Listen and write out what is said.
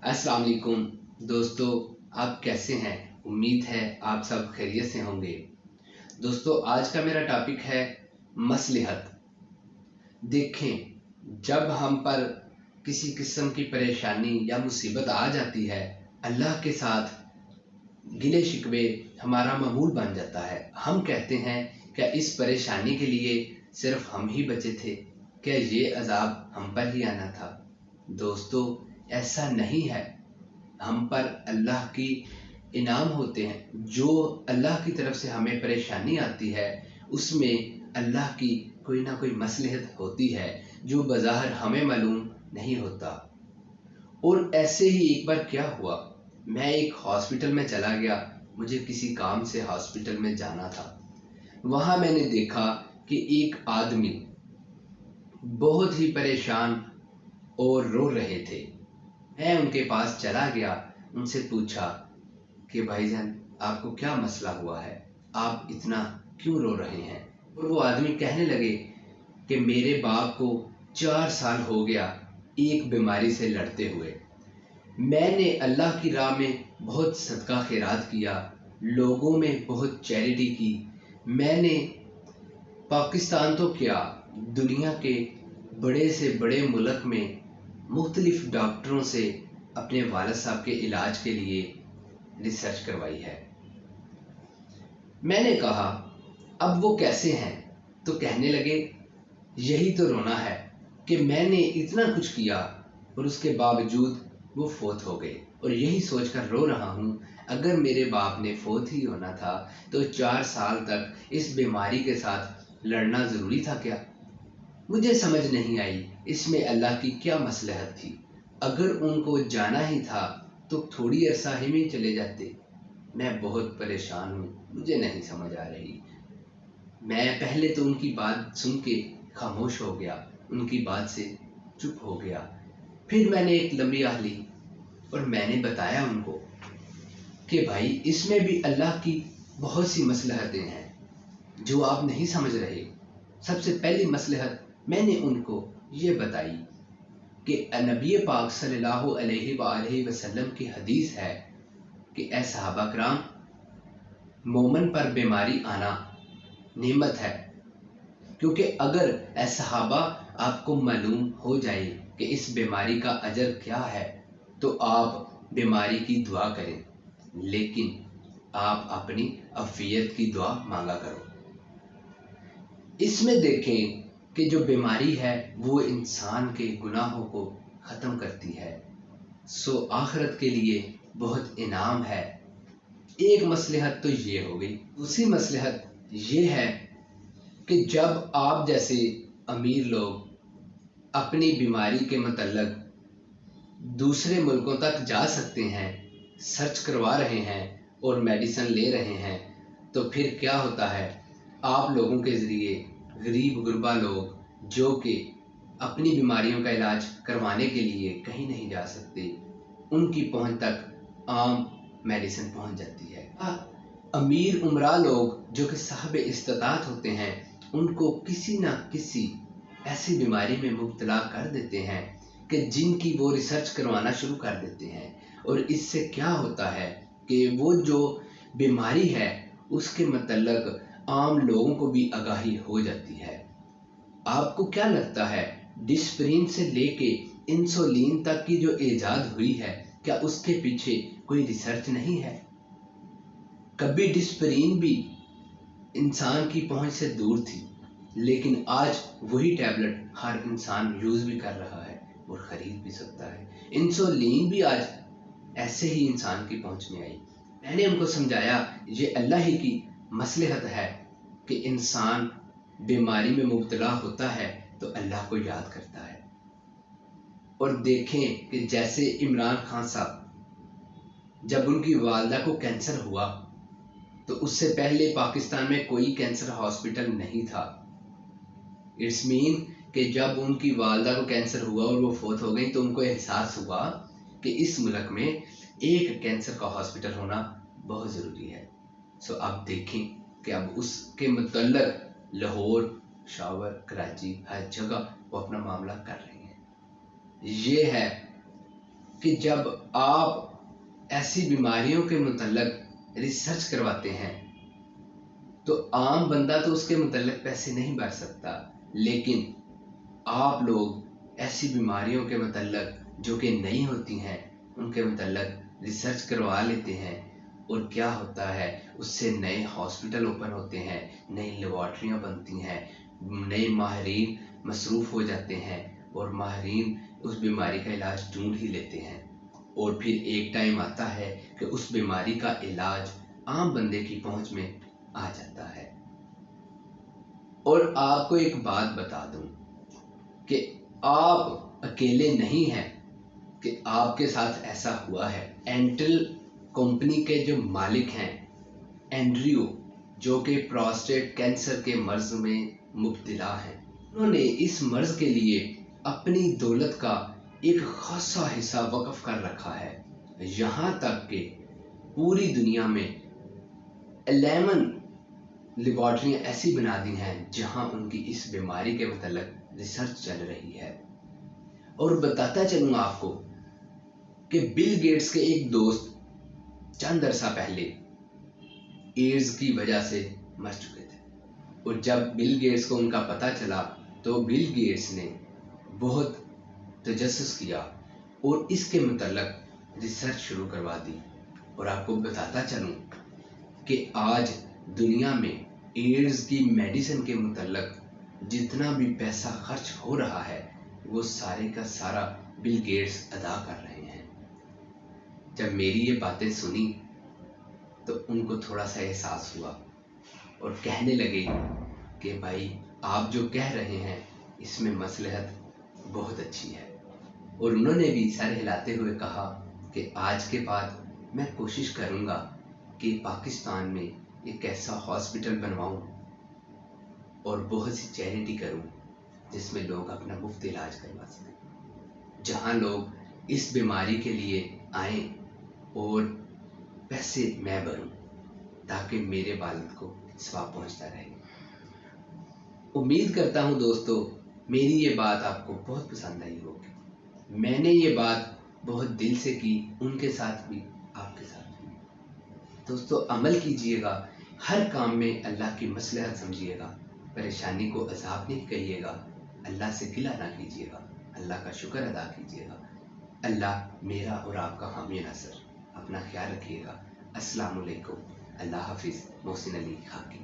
अस्सलाम वालेकुम दोस्तों, आप कैसे हैं? उम्मीद है आप सब खैरियत से होंगे। दोस्तों, आज का मेरा टॉपिक है मसलहत। देखें, जब हम पर किसी किस्म की परेशानी या मुसीबत आ जाती है, अल्लाह के साथ गिले शिकवे हमारा मामूल बन जाता है। हम कहते हैं, क्या इस परेशानी के लिए सिर्फ हम ही बचे थे? क्या ये अजाब हम पर ही आना था? दोस्तों, ऐसा नहीं है। हम पर अल्लाह की इनाम होते हैं। जो अल्लाह की तरफ से हमें परेशानी आती है, उसमें अल्लाह की कोई ना कोई मसलहत होती है जो बज़ाहिर हमें मालूम नहीं होता। और ऐसे ही एक बार क्या हुआ, मैं एक हॉस्पिटल में चला गया। मुझे किसी काम से हॉस्पिटल में जाना था। वहाँ मैंने देखा कि एक आदमी बहुत ही परेशान और रो रहे थे। मैं उनके पास चला गया, उनसे पूछा कि भाईजान, आपको क्या मसला हुआ है? आप इतना क्यों रो रहे हैं? और वो आदमी कहने लगे कि मेरे बाप को 4 साल हो गया एक बीमारी से लड़ते हुए। मैंने अल्लाह की राह में बहुत सदका खैरात किया, लोगों में बहुत चैरिटी की। मैंने पाकिस्तान तो क्या, दुनिया के बड़े से बड़े मुल्क में मुख्तलिफ डॉक्टरों से अपने वालिद साहब के इलाज के लिए रिसर्च करवाई है। मैंने कहा, अब वो कैसे हैं? तो कहने लगे, यही तो रोना है कि मैंने इतना कुछ किया और उसके बावजूद वो फोत हो गए। और यही सोचकर रो रहा हूँ, अगर मेरे बाप ने फोत ही होना था तो 4 साल तक इस बीमारी के साथ लड़ना ज़रूरी था क्या? मुझे समझ नहीं आई इसमें अल्लाह की क्या मसलहत थी। अगर उनको जाना ही था तो थोड़ी अरसा ही में चले जाते। मैं बहुत परेशान हूँ, मुझे नहीं समझ आ रही। मैं पहले तो उनकी बात सुन के खामोश हो गया, उनकी बात से चुप हो गया। फिर मैंने एक लंबी आह ली और मैंने बताया उनको कि भाई, इसमें भी अल्लाह की बहुत सी मसलहतें हैं जो आप नहीं समझ रहे। सबसे पहली मसलहत मैंने उनको ये बताई कि नबी पाक सल्लल्लाहु अलैहि वसल्लम की हदीस है कि ए सहाबा कराम, मोमन पर बीमारी आना नेमत है। क्योंकि अगर ए सहाबा आपको मालूम हो जाए कि इस बीमारी का अजर क्या है तो आप बीमारी की दुआ करें, लेकिन आप अपनी अफियत की दुआ मांगा करो। इसमें देखें कि जो बीमारी है वो इंसान के गुनाहों को ख़त्म करती है, सो आखिरत के लिए बहुत इनाम है। एक मसलहत तो ये हो गई। दूसरी मसलहत ये है कि जब आप जैसे अमीर लोग अपनी बीमारी के मतलब दूसरे मुल्कों तक जा सकते हैं, सर्च करवा रहे हैं और मेडिसिन ले रहे हैं, तो फिर क्या होता है, आप लोगों के ज़रिए गरीब गुरबा लोग जो कि अपनी बीमारियों का इलाज करवाने के लिए कहीं नहीं जा सकते, उनकी पहुंच तक आम मेडिसिन पहुंच जाती है। अमीर उमरा लोग जो कि साहब इस्तात होते हैं, उनको किसी न किसी ऐसी बीमारी में मुब्तला कर देते हैं कि जिनकी वो रिसर्च करवाना शुरू कर देते हैं। और इससे क्या होता है कि वो जो बीमारी है उसके मतलब आम लोगों को भी आगाही हो जाती है। आपको क्या लगता है, डिस्प्रिन से लेके इंसुलिन तक की जो ईजाद हुई है, क्या उसके पीछे कोई रिसर्च नहीं है? कभी डिस्प्रिन भी इंसान की पहुंच से दूर थी, लेकिन आज वही टैबलेट हर इंसान यूज़ भी कर रहा है और ख़रीद भी सकता है। इंसुलिन भी आज ऐसे ही इंसान की पहुंच में आई। मैंने उनको समझाया, ये अल्लाह ही की मसलहत है कि इंसान बीमारी में मुब्तला होता है तो अल्लाह को याद करता है। और देखें कि जैसे इमरान खान साहब, जब उनकी वालदा को कैंसर हुआ तो उससे पहले पाकिस्तान में कोई कैंसर हॉस्पिटल नहीं था। इट्स मीन कि जब उनकी वालदा को कैंसर हुआ और वो फोत हो गई तो उनको एहसास हुआ कि इस मुल्क में एक कैंसर का हॉस्पिटल होना बहुत ज़रूरी है। सो आप देखें कि अब उसके मतलब लाहौर, पेशावर, कराची, हर जगह वो अपना मामला कर रहे हैं। ये है کہ جب آپ ایسی بیماریوں کے متعلق ریسرچ کرواتے ہیں تو عام بندہ تو اس کے متعلق پیسے نہیں بھر سکتا، لیکن آپ لوگ ایسی بیماریوں کے متعلق جو کہ نئی ہوتی ہیں ان کے متعلق ریسرچ کروا لیتے ہیں، اور کیا ہوتا ہے اس سے نئے ہاسپٹل اوپن ہوتے ہیں، نئی لیبارٹریاں بنتی ہیں، نئے ماہرین مصروف ہو جاتے ہیں اور ماہرین اس بیماری کا علاج ڈھونڈ ہی لیتے ہیں، اور پھر ایک ٹائم آتا ہے کہ اس بیماری کا علاج عام بندے کی پہنچ میں آ جاتا ہے۔ اور آپ کو ایک بات بتا دوں کہ آپ اکیلے نہیں ہیں کہ آپ کے ساتھ ایسا ہوا ہے۔ اینٹل کمپنی کے جو مالک ہیں اینڈریو، جو کہ پراسٹیٹ کینسر کے مرض میں مبتلا ہیں، انہوں نے اس مرض کے لیے اپنی دولت کا ایک خاصا حصہ وقف کر رکھا ہے، یہاں تک کہ پوری دنیا میں 11 لیبارٹریاں ایسی بنا دی ہیں جہاں ان کی اس بیماری کے متعلق ریسرچ چل رہی ہے۔ اور بتاتا چلوں آپ کو کہ بل گیٹس کے ایک دوست چند عرصہ پہلے ایڈز کی وجہ سے مر چکے تھے، اور جب بل گیٹس کو ان کا پتہ چلا تو بل گیٹس نے بہت تجسس کیا اور اس کے متعلق ریسرچ شروع کروا دی۔ اور آپ کو بتاتا چلوں کہ آج دنیا میں ایڈز کی میڈیسن کے متعلق جتنا بھی پیسہ خرچ ہو رہا ہے وہ سارے کا سارا بل گیٹس ادا کر رہے ہیں۔ جب میری یہ باتیں سنی تو ان کو تھوڑا سا احساس ہوا اور کہنے لگے کہ بھائی آپ جو کہہ رہے ہیں اس میں مصلحت بہت اچھی ہے، اور انہوں نے بھی سر ہلاتے ہوئے کہا کہ آج کے بعد میں کوشش کروں گا کہ پاکستان میں ایک ایسا ہاسپٹل بنواؤں اور بہت سی چیریٹی کروں جس میں لوگ اپنا مفت علاج کروا سکیں، جہاں لوگ اس بیماری کے لیے آئیں اور پیسے میں بھروں تاکہ میرے والد کو ثواب پہنچتا رہے۔ امید کرتا ہوں دوستو میری یہ بات آپ کو بہت پسند آئی ہوگی۔ میں نے یہ بات بہت دل سے کی، ان کے ساتھ بھی آپ کے ساتھ بھی۔ دوستو عمل کیجئے گا، ہر کام میں اللہ کی مصلحت سمجھیے گا، پریشانی کو عذاب نہیں کہیے گا، اللہ سے گلہ نہ کیجیے گا، اللہ کا شکر ادا کیجیے گا۔ اللہ میرا اور آپ کا حامی ناصر۔ اپنا خیال رکھیے گا۔ السلام علیکم۔ اللہ حافظ۔ محسن علی خاکی۔